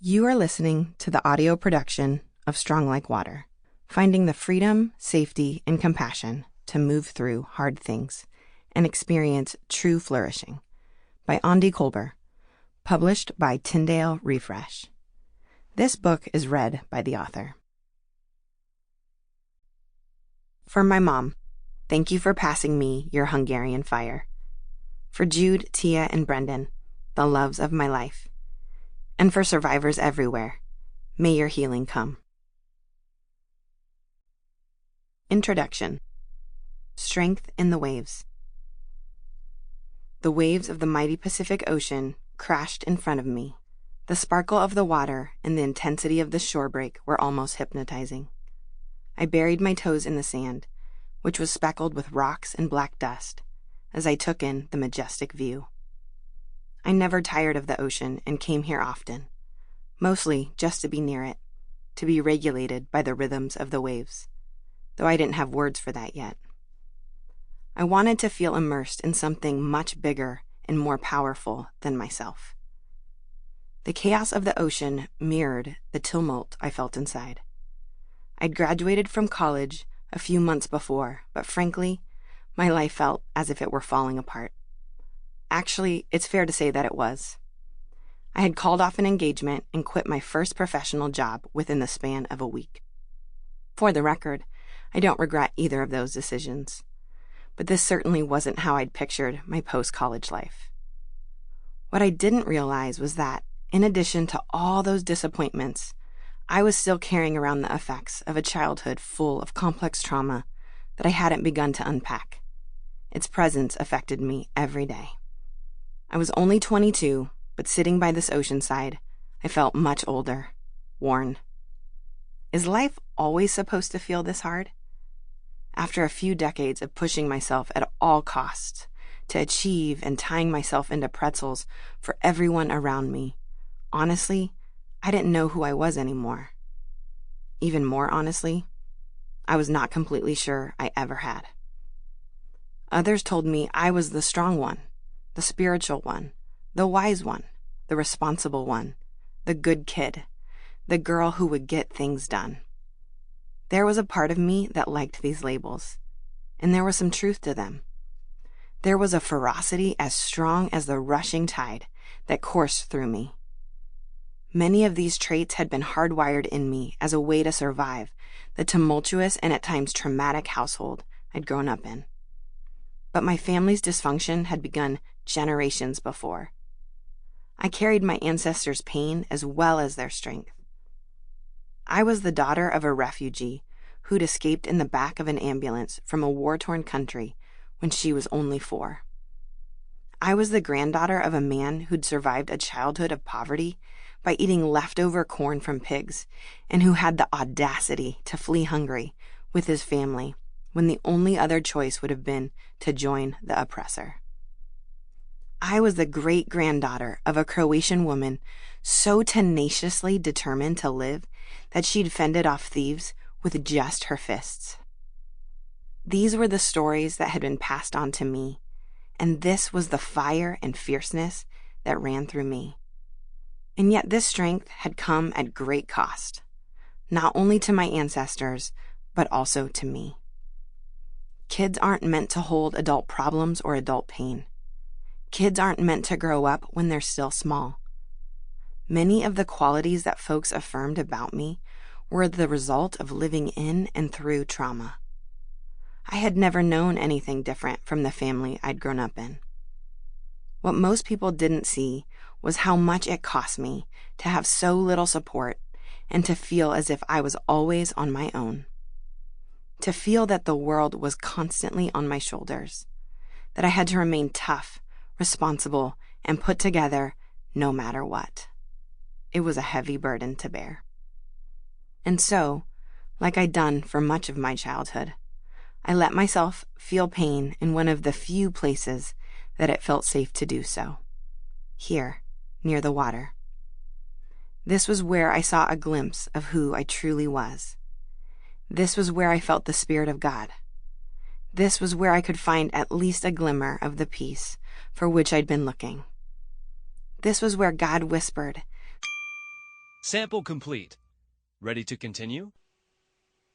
You are listening to the audio production of Strong Like Water, finding the freedom, safety, and compassion to move through hard things and experience true flourishing by Aundi Kolber, published by Tyndale Refresh. This book is read by the author. For my mom, thank you for passing me your Hungarian fire. For Jude, Tia, and Brendan, the loves of my life. And for survivors everywhere, may your healing come. Introduction. Strength in the waves. The waves of the mighty Pacific Ocean crashed in front of me. The sparkle of the water and the intensity of the shore break were almost hypnotizing. I buried my toes in the sand, which was speckled with rocks and black dust, as I took in the majestic view. I never tired of the ocean and came here often, mostly just to be near it, to be regulated by the rhythms of the waves, though I didn't have words for that yet. I wanted to feel immersed in something much bigger and more powerful than myself. The chaos of the ocean mirrored the tumult I felt inside. I'd graduated from college a few months before, but frankly, my life felt as if it were falling apart. Actually, it's fair to say that it was. I had called off an engagement and quit my first professional job within the span of a week. For the record, I don't regret either of those decisions, but this certainly wasn't how I'd pictured my post-college life. What I didn't realize was that, in addition to all those disappointments, I was still carrying around the effects of a childhood full of complex trauma that I hadn't begun to unpack. Its presence affected me every day. I was only 22, but sitting by this oceanside, I felt much older, worn. Is life always supposed to feel this hard? After a few decades of pushing myself at all costs to achieve and tying myself into pretzels for everyone around me, honestly, I didn't know who I was anymore. Even more honestly, I was not completely sure I ever had. Others told me I was the strong one, the spiritual one, the wise one, the responsible one, the good kid, the girl who would get things done. There was a part of me that liked these labels, and there was some truth to them. There was a ferocity as strong as the rushing tide that coursed through me. Many of these traits had been hardwired in me as a way to survive the tumultuous and at times traumatic household I'd grown up in. But my family's dysfunction had begun generations before. I carried my ancestors' pain as well as their strength. I was the daughter of a refugee who'd escaped in the back of an ambulance from a war-torn country when she was only 4. I was the granddaughter of a man who'd survived a childhood of poverty by eating leftover corn from pigs and who had the audacity to flee Hungary with his family when the only other choice would have been to join the oppressor. I was the great-granddaughter of a Croatian woman so tenaciously determined to live that she'd fended off thieves with just her fists. These were the stories that had been passed on to me, and this was the fire and fierceness that ran through me. And yet this strength had come at great cost, not only to my ancestors, but also to me. Kids aren't meant to hold adult problems or adult pain. Kids aren't meant to grow up when they're still small. Many of the qualities that folks affirmed about me were the result of living in and through trauma. I had never known anything different from the family I'd grown up in. What most people didn't see was how much it cost me to have so little support and to feel as if I was always on my own. To feel that the world was constantly on my shoulders, that I had to remain tough, responsible, and put together no matter what. It was a heavy burden to bear. And so, like I'd done for much of my childhood, I let myself feel pain in one of the few places that it felt safe to do so. Here, near the water. This was where I saw a glimpse of who I truly was. This was where I felt the Spirit of God. This was where I could find at least a glimmer of the peace for which I'd been looking. This was where God whispered Sample complete. Ready to continue?